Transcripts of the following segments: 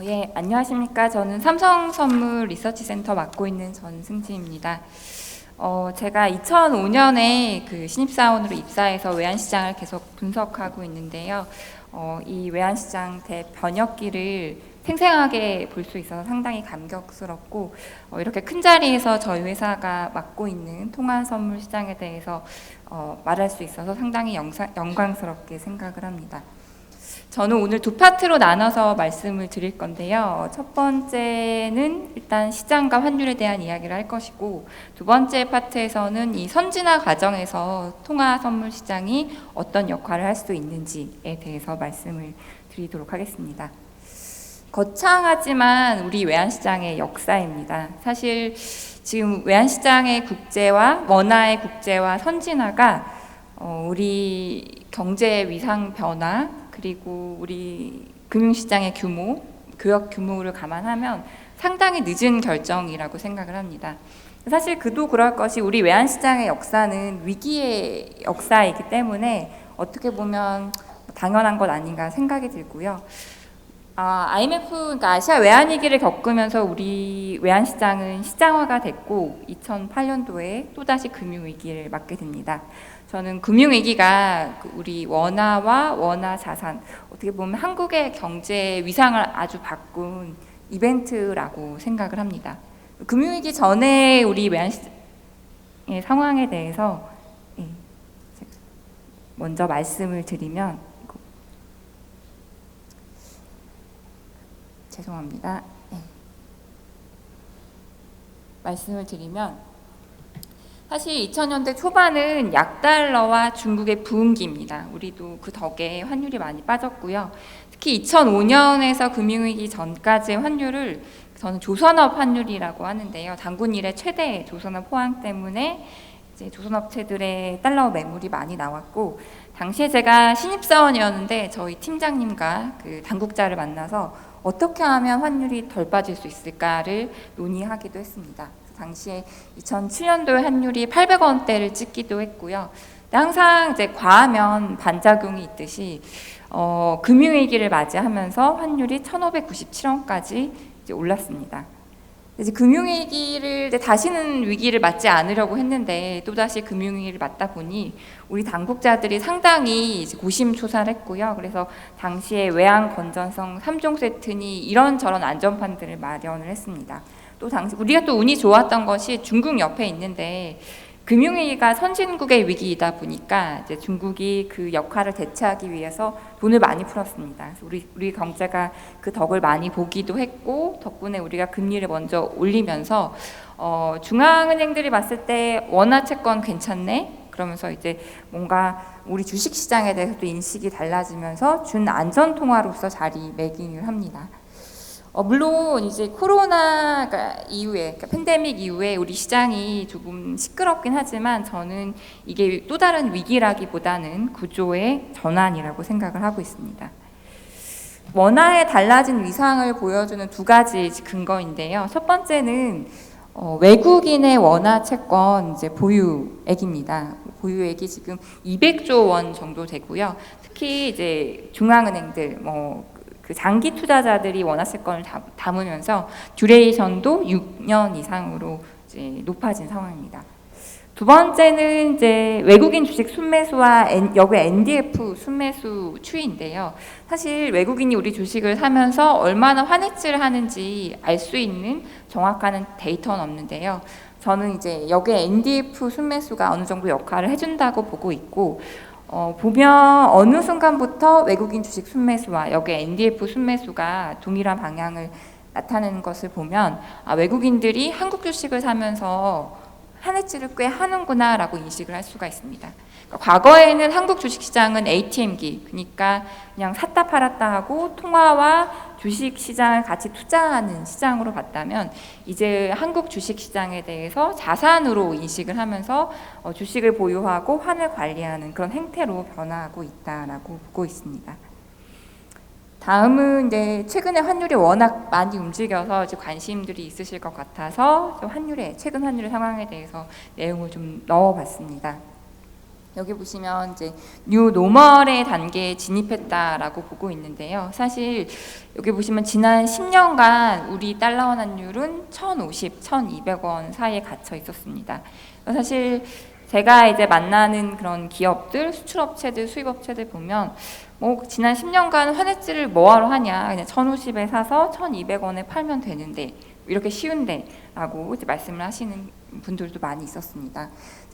예, 안녕하십니까. 저는 삼성선물 리서치센터 맡고 있는 전승지입니다. 제가 2005년에 그 신입사원으로 입사해서 외환시장을 계속 분석하고 있는데요. 이 외환시장 대변혁기를 생생하게 볼 수 있어서 상당히 감격스럽고, 이렇게 큰 자리에서 저희 회사가 맡고 있는 통화선물 시장에 대해서 말할 수 있어서 상당히 영광스럽게 생각을 합니다. 저는 오늘 두 파트로 나눠서 말씀을 드릴 건데요. 첫 번째는 일단 시장과 환율에 대한 이야기를 할 것이고, 두 번째 파트에서는 이 선진화 과정에서 통화 선물 시장이 어떤 역할을 할 수 있는지에 대해서 말씀을 드리도록 하겠습니다. 거창하지만 우리 외환시장의 역사입니다. 사실 지금 외환시장의 국제화, 원화의 국제화, 선진화가 우리 경제 위상 변화, 그리고 우리 금융시장의 규모, 교역 규모를 감안하면 상당히 늦은 결정이라고 생각을 합니다. 사실 그도 그럴 것이 우리 외환시장의 역사는 위기의 역사이기 때문에 어떻게 보면 당연한 것 아닌가 생각이 들고요. IMF, 그러니까 아시아 외환위기를 겪으면서 우리 외환시장은 시장화가 됐고 2008년도에 또다시 금융위기를 맞게 됩니다. 저는 금융위기가 우리 원화와 원화 자산, 어떻게 보면 한국의 경제 위상을 아주 바꾼 이벤트라고 생각을 합니다. 금융위기 전에 우리 외환시장의 상황에 대해서 먼저 말씀을 드리면, 죄송합니다. 말씀을 드리면 사실 2000년대 초반은 약달러와 중국의 부흥기입니다. 우리도 그 덕에 환율이 많이 빠졌고요. 특히 2005년에서 금융위기 전까지의 환율을 저는 조선업 환율이라고 하는데요. 단군 이래 최대 조선업 호황 때문에 이제 조선업체들의 달러 매물이 많이 나왔고, 당시에 제가 신입사원이었는데 저희 팀장님과 그 당국자를 만나서 어떻게 하면 환율이 덜 빠질 수 있을까를 논의하기도 했습니다. 당시에 2007년도에 환율이 800원대를 찍기도 했고요. 근데 항상 이제 과하면 반작용이 있듯이 금융위기를 맞이하면서 환율이 1,597원까지 이제 올랐습니다. 이제 금융위기를 다시는 위기를 맞지 않으려고 했는데 또다시 금융위기를 맞다 보니 우리 당국자들이 상당히 이제 고심초사했고요. 그래서 당시에 외환 건전성 3종 세트니 이런저런 안전판들을 마련을 했습니다. 또 당시 우리가 또 운이 좋았던 것이 중국 옆에 있는데 금융위기가 선진국의 위기이다 보니까 이제 중국이 그 역할을 대체하기 위해서 돈을 많이 풀었습니다. 그래서 우리 경제가 그 덕을 많이 보기도 했고, 덕분에 우리가 금리를 먼저 올리면서 중앙은행들이 봤을 때 원화 채권 괜찮네, 그러면서 이제 뭔가 우리 주식 시장에 대해서도 인식이 달라지면서 준 안전 통화로서 자리매김을 합니다. 물론 이제 코로나 이후에, 그러니까 팬데믹 이후에 우리 시장이 조금 시끄럽긴 하지만 저는 이게 또 다른 위기라기보다는 구조의 전환이라고 생각을 하고 있습니다. 원화의 달라진 위상을 보여주는 두 가지 근거인데요. 첫 번째는 외국인의 원화 채권 이제 보유액입니다. 보유액이 지금 200조 원 정도 되고요. 특히 이제 중앙은행들, 그 장기 투자자들이 원화 채권을 담으면서 듀레이션도 6년 이상으로 이제 높아진 상황입니다. 두 번째는 이제 외국인 주식 순매수와 여기 NDF 순매수 추이인데요. 사실 외국인이 우리 주식을 사면서 얼마나 환해지를 하는지 알 수 있는 정확한 데이터는 없는데요. 저는 이제 여기 NDF 순매수가 어느 정도 역할을 해준다고 보고 있고, 보면 어느 순간부터 외국인 주식 순매수와 여기 NDF 순매수가 동일한 방향을 나타내는 것을 보면 외국인들이 한국 주식을 사면서 한해지를 꽤 하는구나 라고 인식을 할 수가 있습니다. 그러니까 과거에는 한국 주식시장은 ATM기, 그러니까 그냥 샀다 팔았다 하고 통화와 주식시장을 같이 투자하는 시장으로 봤다면, 이제 한국 주식시장에 대해서 자산으로 인식을 하면서 주식을 보유하고 환을 관리하는 그런 행태로 변화하고 있다라고 보고 있습니다. 다음은 이제 최근에 환율이 워낙 많이 움직여서 이제 관심들이 있으실 것 같아서 최근 환율의 상황에 대해서 내용을 좀 넣어봤습니다. 여기 보시면 이제 뉴 노멀의 단계에 진입했다라고 보고 있는데요. 사실 여기 보시면 지난 10년간 우리 달러원 환율은 1,050, 1,200원 사이에 갇혀 있었습니다. 사실 제가 이제 만나는 그런 기업들, 수출업체들, 수입업체들 보면 뭐 지난 10년간 환해지를 뭐하러 하냐, 그냥 1,050에 사서 1,200원에 팔면 되는데 이렇게 쉬운데 라고 이제 말씀을 하시는 분들도 많이 있었습니다.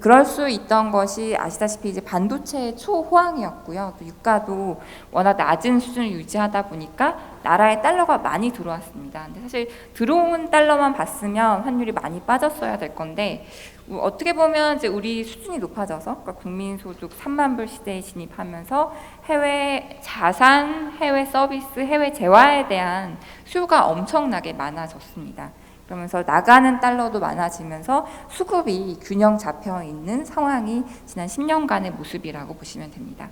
그럴 수 있던 것이 아시다시피 이제 반도체의 초호황이었고요. 또 유가도 워낙 낮은 수준을 유지하다 보니까 나라에 달러가 많이 들어왔습니다. 근데 사실 들어온 달러만 봤으면 환율이 많이 빠졌어야 될 건데 어떻게 보면 이제 우리 수준이 높아져서 그러니까 국민소득 3만 불 시대에 진입하면서 해외 자산, 해외 서비스, 해외 재화에 대한 수요가 엄청나게 많아졌습니다. 그러면서 나가는 달러도 많아지면서 수급이 균형 잡혀 있는 상황이 지난 10년간의 모습이라고 보시면 됩니다.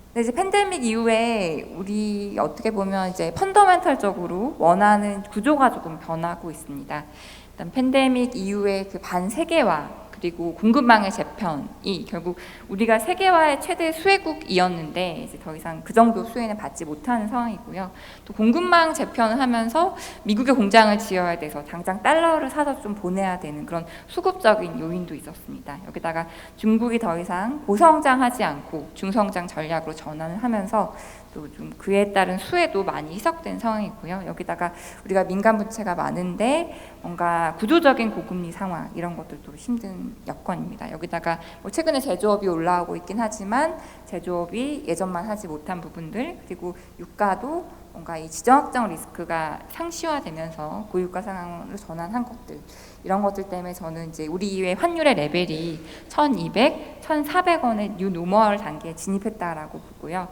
근데 이제 팬데믹 이후에 우리 어떻게 보면 이제 펀더멘털적으로 원하는 구조가 조금 변하고 있습니다. 일단 팬데믹 이후에 그 반세계화 그리고 공급망의 재편이 결국 우리가 세계화의 최대 수혜국이었는데 이제 더 이상 그 정도 수혜는 받지 못하는 상황이고요. 또 공급망 재편을 하면서 미국에 공장을 지어야 돼서 당장 달러를 사서 좀 보내야 되는 그런 수급적인 요인도 있었습니다. 여기다가 중국이 더 이상 고성장하지 않고 중성장 전략으로 전환을 하면서 또 좀 그에 따른 수혜도 많이 희석된 상황이고요. 여기다가 우리가 민간 부채가 많은데 뭔가 구조적인 고금리 상황 이런 것들도 힘든 여건입니다. 여기다가 뭐 최근에 제조업이 올라오고 있긴 하지만 제조업이 예전만 하지 못한 부분들 그리고 유가도 뭔가 이 지정학적 리스크가 상시화되면서 고유가 상황으로 전환한 것들 이런 것들 때문에 저는 이제 우리의 환율의 레벨이 1,200, 1,400원의 뉴 노멀 단계에 진입했다라고 보고요.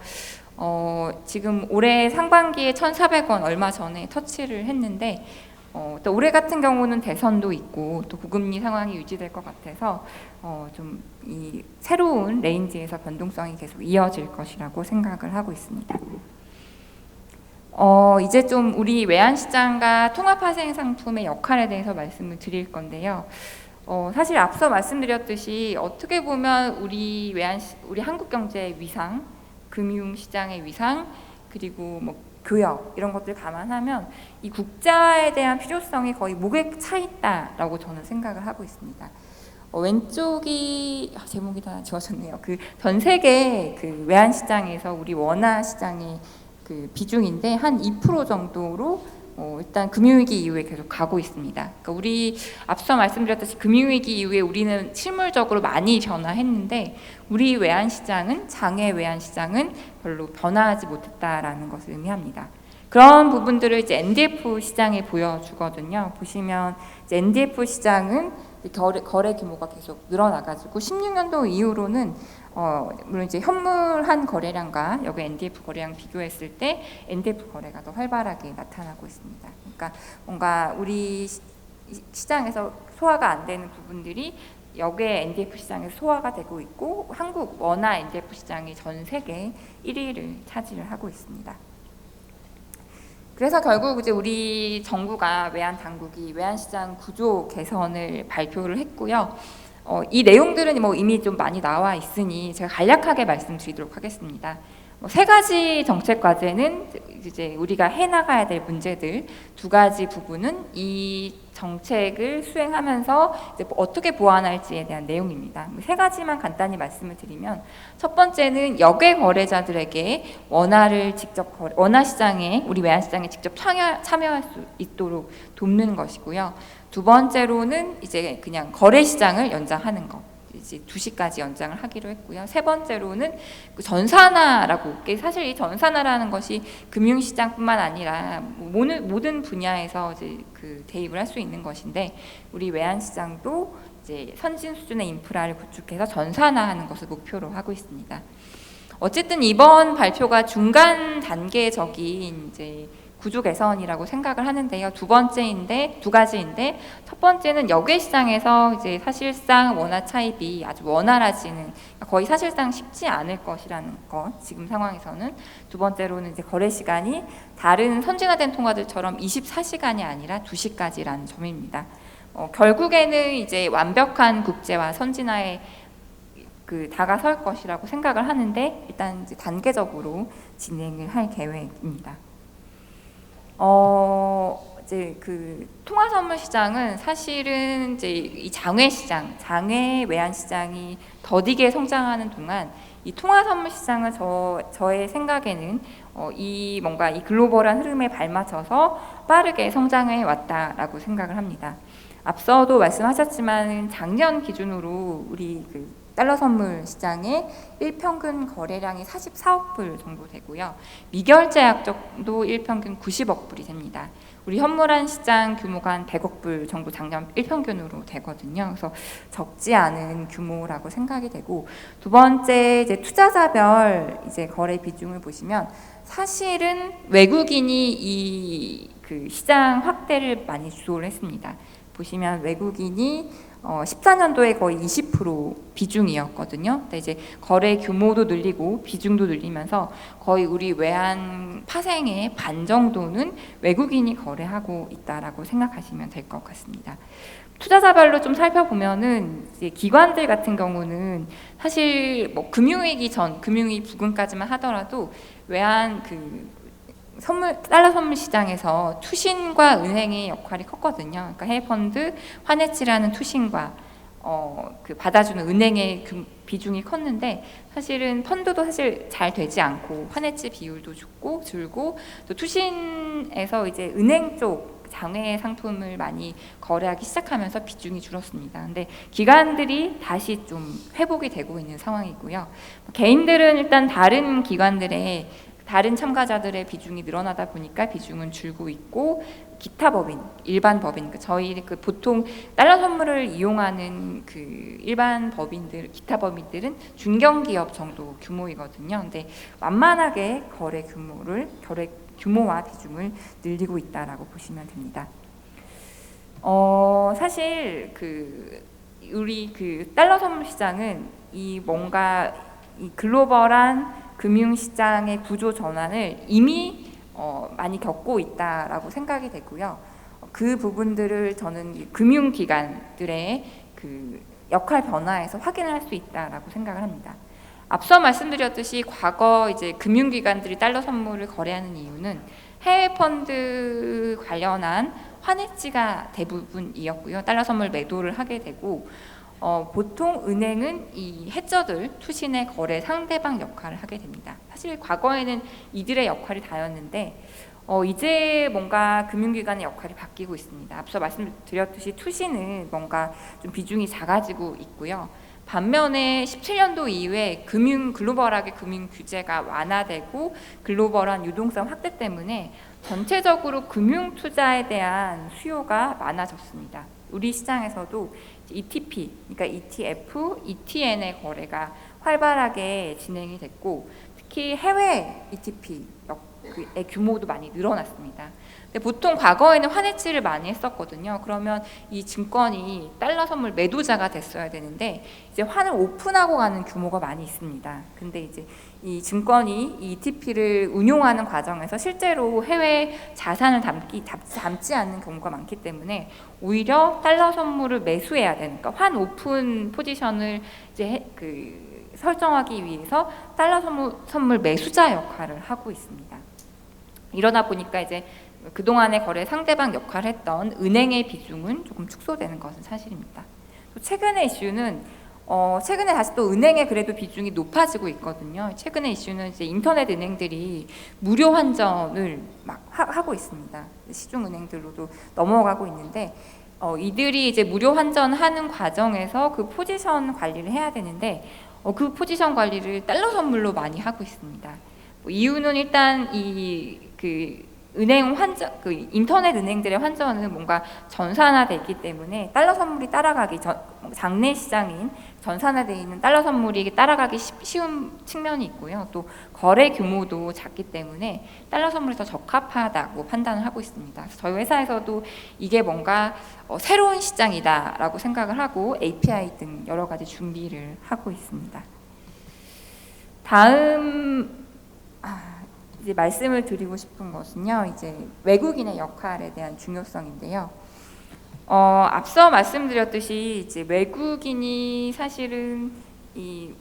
지금 올해 상반기에 1,400원 얼마 전에 터치를 했는데 또 올해 같은 경우는 대선도 있고 또 고금리 상황이 유지될 것 같아서 좀 이 새로운 레인지에서 변동성이 계속 이어질 것이라고 생각을 하고 있습니다. 이제 좀 우리 외환시장과 통합파생 상품의 역할에 대해서 말씀을 드릴 건데요. 사실 앞서 말씀드렸듯이 어떻게 보면 우리 한국 경제의 위상, 금융시장의 위상, 그리고 뭐 교역 이런 것들 감안하면 이 국자에 대한 필요성이 거의 목에 차 있다라고 저는 생각을 하고 있습니다. 왼쪽이 제목이 다 지워졌네요. 그 전 세계 그 외환 시장에서 우리 원화 시장의 그 비중인데 한 2% 정도로 일단 금융위기 이후에 계속 가고 있습니다. 그러니까 우리 앞서 말씀드렸듯이 금융위기 이후에 우리는 실물적으로 많이 변화했는데 우리 외환시장은 장외 외환시장은 별로 변화하지 못했다라는 것을 의미합니다. 그런 부분들을 이제 NDF 시장에 보여주거든요. 보시면 이제 NDF 시장은 거래 규모가 계속 늘어나가지고 16년도 이후로는 물론 이제 현물한 거래량과 여기 NDF 거래량 비교했을 때 NDF 거래가 더 활발하게 나타나고 있습니다. 그러니까 뭔가 우리 시장에서 소화가 안 되는 부분들이 여기에 NDF 시장에서 소화가 되고 있고 한국 원화 NDF 시장이 전 세계 1위를 차지를 하고 있습니다. 그래서 결국 이제 우리 정부가 외환 당국이 외환시장 구조 개선을 발표를 했고요. 이 내용들은 뭐 이미 좀 많이 나와 있으니 제가 간략하게 말씀드리도록 하겠습니다. 세 가지 정책 과제는 이제 우리가 해나가야 될 문제들, 두 가지 부분은 이 정책을 수행하면서 이제 어떻게 보완할지에 대한 내용입니다. 세 가지만 간단히 말씀을 드리면 첫 번째는 역외 거래자들에게 원화 시장에 우리 외환 시장에 직접 참여할 수 있도록 돕는 것이고요. 두 번째로는 이제 그냥 거래 시장을 연장하는 것. 이제 2시까지 연장을 하기로 했고요. 세 번째로는 전산화라고, 사실 이 전산화라는 것이 금융시장뿐만 아니라 모든 분야에서 이제 그 대입을 할 수 있는 것인데 우리 외환시장도 이제 선진 수준의 인프라를 구축해서 전산화하는 것을 목표로 하고 있습니다. 어쨌든 이번 발표가 중간 단계적인 이제 구조 개선이라고 생각을 하는데요. 두 가지인데 첫 번째는 역외 시장에서 이제 사실상 원화 차입이 아주 원활하지는 거의 사실상 쉽지 않을 것이라는 것 지금 상황에서는. 두 번째로는 이제 거래 시간이 다른 선진화된 통화들처럼 24시간이 아니라 2시까지라는 점입니다. 결국에는 이제 완벽한 국제화 선진화의 다가설 것이라고 생각을 하는데 일단 이제 단계적으로 진행을 할 계획입니다. 이제 통화 선물 시장은 사실은 이제 이 장외 시장, 장외 외환 시장이 더디게 성장하는 동안 이 통화 선물 시장은 저의 생각에는 이 글로벌한 흐름에 발맞춰서 빠르게 성장해 왔다라고 생각을 합니다. 앞서도 말씀하셨지만 작년 기준으로 우리 달러 선물 시장의 일평균 거래량이 44억 불 정도 되고요. 미결제 약정도 일평균 90억 불이 됩니다. 우리 현물한 시장 규모가 한 100억 불 정도 작년 일평균으로 되거든요. 그래서 적지 않은 규모라고 생각이 되고, 두 번째 이제 투자자별 이제 거래 비중을 보시면 사실은 외국인이 이 시장 확대를 많이 주도를 했습니다. 보시면 외국인이 14년도에 거의 20% 비중이었거든요. 근데 이제 거래 규모도 늘리고 비중도 늘리면서 거의 우리 외환 파생의 반 정도는 외국인이 거래하고 있다라고 생각하시면 될 것 같습니다. 투자자별로 좀 살펴보면은 이제 기관들 같은 경우는 사실 금융위기 전, 금융위기 부근까지만 하더라도 외환 달러 선물 시장에서 투신과 은행의 역할이 컸거든요. 그러니까 해외 펀드, 환해지라는 투신과 받아주는 은행의 비중이 컸는데, 사실은 펀드도 사실 잘 되지 않고 환해지 비율도 줄고 또 투신에서 이제 은행 쪽 장외 상품을 많이 거래하기 시작하면서 비중이 줄었습니다. 근데 기관들이 다시 좀 회복이 되고 있는 상황이고요. 개인들은 일단 다른 기관들의 다른 참가자들의 비중이 늘어나다 보니까 비중은 줄고 있고, 기타 법인, 일반 법인, 저희 보통 달러 선물을 이용하는 일반 법인들, 기타 법인들은 중견기업 정도 규모이거든요. 근데 만만하게 거래 규모와 비중을 늘리고 있다라고 보시면 됩니다. 사실 우리 달러 선물 시장은 이 글로벌한 금융시장의 구조 전환을 이미 많이 겪고 있다라고 생각이 되고요. 그 부분들을 저는 금융기관들의 역할 변화에서 확인할 수 있다라고 생각을 합니다. 앞서 말씀드렸듯이 과거 이제 금융기관들이 달러 선물을 거래하는 이유는 해외 펀드 관련한 환해지가 대부분이었고요. 달러 선물 매도를 하게 되고, 보통 은행은 이 해저들 투신의 거래 상대방 역할을 하게 됩니다. 사실 과거에는 이들의 역할이 다였는데 이제 뭔가 금융기관의 역할이 바뀌고 있습니다. 앞서 말씀드렸듯이 투신은 뭔가 좀 비중이 작아지고 있고요. 반면에 17년도 이후에 글로벌하게 금융 규제가 완화되고 글로벌한 유동성 확대 때문에 전체적으로 금융 투자에 대한 수요가 많아졌습니다. 우리 시장에서도 ETP, 그러니까 ETF, ETN의 거래가 활발하게 진행이 됐고, 특히 해외 ETP의 규모도 많이 늘어났습니다. 근데 보통 과거에는 환해지를 많이 했었거든요. 그러면 이 증권이 달러 선물 매도자가 됐어야 되는데 이제 환을 오픈하고 가는 규모가 많이 있습니다. 근데 이제 이 증권이 이 ETP를 운용하는 과정에서 실제로 해외 자산을 담지 않는 경우가 많기 때문에 오히려 달러 선물을 매수해야 되는, 그러니까 환 오픈 포지션을 이제 설정하기 위해서 달러 선물 매수자 역할을 하고 있습니다. 이러다 보니까 이제 그동안의 거래 상대방 역할을 했던 은행의 비중은 조금 축소되는 것은 사실입니다. 또 최근의 이슈는 최근에 다시 또 은행의 그래도 비중이 높아지고 있거든요. 최근의 이슈는 이제 인터넷 은행들이 무료 환전을 막 하고 있습니다. 시중 은행들로도 넘어가고 있는데 이들이 이제 무료 환전하는 과정에서 그 포지션 관리를 해야 되는데 그 포지션 관리를 달러 선물로 많이 하고 있습니다. 이유는 일단 은행 환전, 인터넷 은행들의 환전은 뭔가 전산화돼 있기 때문에 달러 선물이 장내 시장인 전산화되어 있는 달러 선물이 따라가기 쉬운 측면이 있고요. 또 거래 규모도 작기 때문에 달러 선물이 더 적합하다고 판단을 하고 있습니다. 그래서 저희 회사에서도 이게 뭔가 새로운 시장이다라고 생각을 하고 API 등 여러 가지 준비를 하고 있습니다. 다음 이제 말씀을 드리고 싶은 것은요, 이제 외국인의 역할에 대한 중요성인데요. 앞서 말씀드렸듯이 이제 외국인이 사실은 이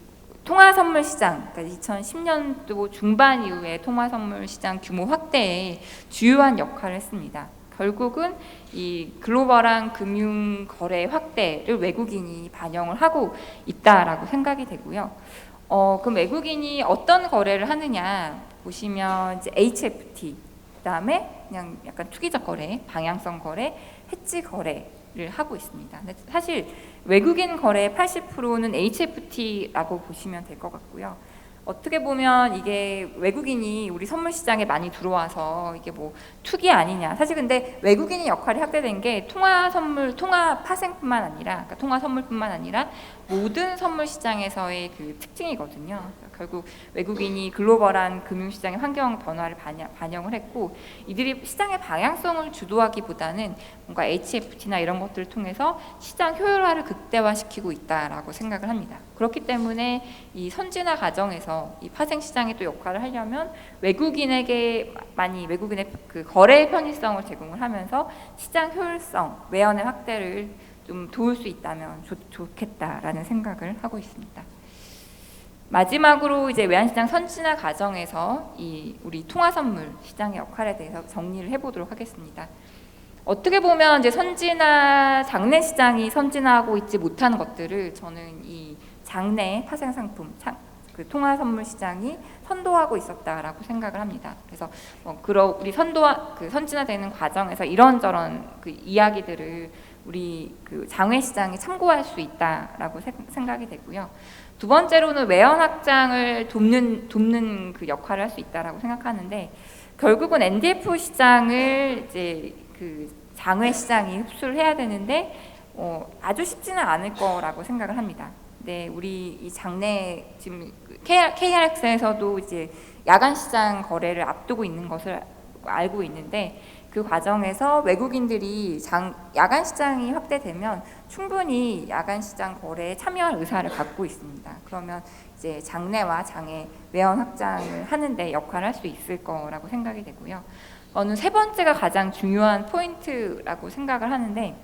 통화 선물 시장, 그러니까 2010년도 중반 이후에 통화 선물 시장 규모 확대에 주요한 역할을 했습니다. 결국은 이 글로벌한 금융 거래 확대를 외국인이 반영을 하고 있다라고 생각이 되고요. 그럼 외국인이 어떤 거래를 하느냐 보시면 이제 HFT, 그다음에 그냥 약간 투기적 거래, 방향성 거래, 해지 거래를 하고 있습니다. 근데 사실 외국인 거래의 80%는 HFT라고 보시면 될 것 같고요. 어떻게 보면 이게 외국인이 우리 선물 시장에 많이 들어와서 이게 뭐 투기 아니냐. 사실 근데 외국인의 역할이 확대된 게 통화 선물, 통화 파생뿐만 아니라, 그러니까 통화 선물뿐만 아니라 모든 선물 시장에서의 그 특징이거든요. 결국 외국인이 글로벌한 금융 시장의 환경 변화를 반영을 했고, 이들이 시장의 방향성을 주도하기보다는 뭔가 HFT나 이런 것들을 통해서 시장 효율화를 극대화시키고 있다라고 생각을 합니다. 그렇기 때문에 이 선진화 과정에서 이 파생 시장의 또 역할을 하려면 외국인에게 많이 외국인의 그 거래 편의성을 제공을 하면서 시장 효율성, 외연의 확대를 좀 도울 수 있다면 좋겠다라는 생각을 하고 있습니다. 마지막으로 이제 외환시장 선진화 과정에서 이 우리 통화선물 시장의 역할에 대해서 정리를 해보도록 하겠습니다. 어떻게 보면 이제 장내 시장이 선진화하고 있지 못한 것들을 저는 이 장내 파생 상품, 그 통화 선물 시장이 선도하고 있었다라고 생각을 합니다. 그래서 우리 선진화되는 과정에서 이런저런 그 이야기들을 우리 그 장외 시장이 참고할 수 있다라고 생각이 되고요. 두 번째로는 외연 확장을 돕는 그 역할을 할 수 있다라고 생각하는데, 결국은 NDF 시장을 이제 그 장외 시장이 흡수를 해야 되는데 아주 쉽지는 않을 거라고 생각을 합니다. 네, 우리 이 장내 지금 KRX에서도 이제 야간 시장 거래를 앞두고 있는 것을 알고 있는데, 그 과정에서 외국인들이 야간 시장이 확대되면 충분히 야간 시장 거래에 참여할 의사를 갖고 있습니다. 그러면 이제 장내와 장외 외연 확장을 하는데 역할을 할 수 있을 거라고 생각이 되고요. 저는 세 번째가 가장 중요한 포인트라고 생각을 하는데,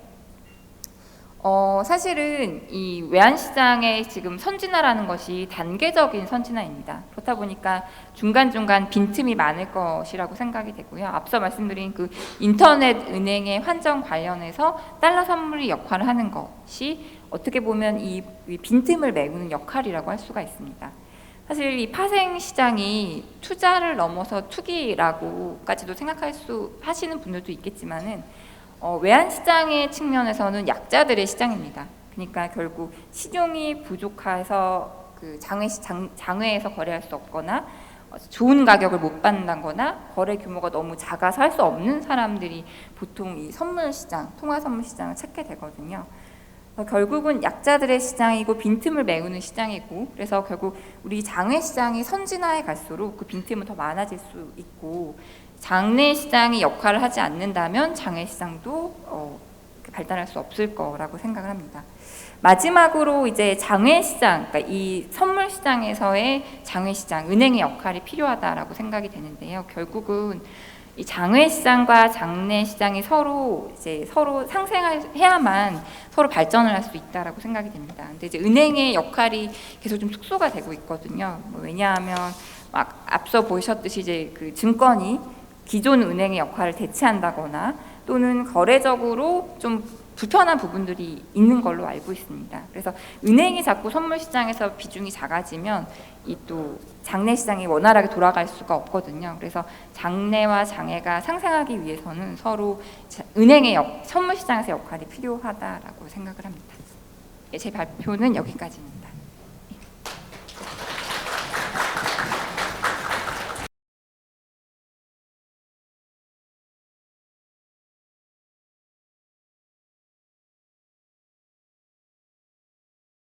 사실은 이 외환시장의 지금 선진화라는 것이 단계적인 선진화입니다. 그렇다 보니까 중간중간 빈틈이 많을 것이라고 생각이 되고요. 앞서 말씀드린 그 인터넷 은행의 환전 관련해서 달러 선물이 역할을 하는 것이 어떻게 보면 이 빈틈을 메우는 역할이라고 할 수가 있습니다. 사실 이 파생 시장이 투자를 넘어서 투기라고까지도 하시는 분들도 있겠지만은 외환 시장의 측면에서는 약자들의 시장입니다. 그러니까 결국 신용이 부족해서 그 장외에서 거래할 수 없거나 좋은 가격을 못 받는다거나 거래 규모가 너무 작아서 할 수 없는 사람들이 보통 이 선물 시장, 통화 선물 시장을 찾게 되거든요. 결국은 약자들의 시장이고 빈틈을 메우는 시장이고, 그래서 결국 우리 장외 시장이 선진화해 갈수록 그 빈틈은 더 많아질 수 있고, 장내 시장이 역할을 하지 않는다면 장외 시장도 발달할 수 없을 거라고 생각을 합니다. 마지막으로 이제 장외 시장, 그러니까 이 선물 시장에서의 장외 시장, 은행의 역할이 필요하다라고 생각이 되는데요. 결국은 이 장외 시장과 장내 시장이 서로 상생해야만 서로 발전을 할 수 있다라고 생각이 됩니다. 근데 이제 은행의 역할이 계속 좀 축소가 되고 있거든요. 왜냐하면 막 앞서 보셨듯이 이제 그 증권이 기존 은행의 역할을 대체한다거나 또는 거래적으로 좀 불편한 부분들이 있는 걸로 알고 있습니다. 그래서 은행이 자꾸 선물 시장에서 비중이 작아지면 이 또 장내 시장이 원활하게 돌아갈 수가 없거든요. 그래서 장내와 장외가 상생하기 위해서는 서로 은행의 선물 시장에서 역할이 필요하다라고 생각을 합니다. 제 발표는 여기까지입니다.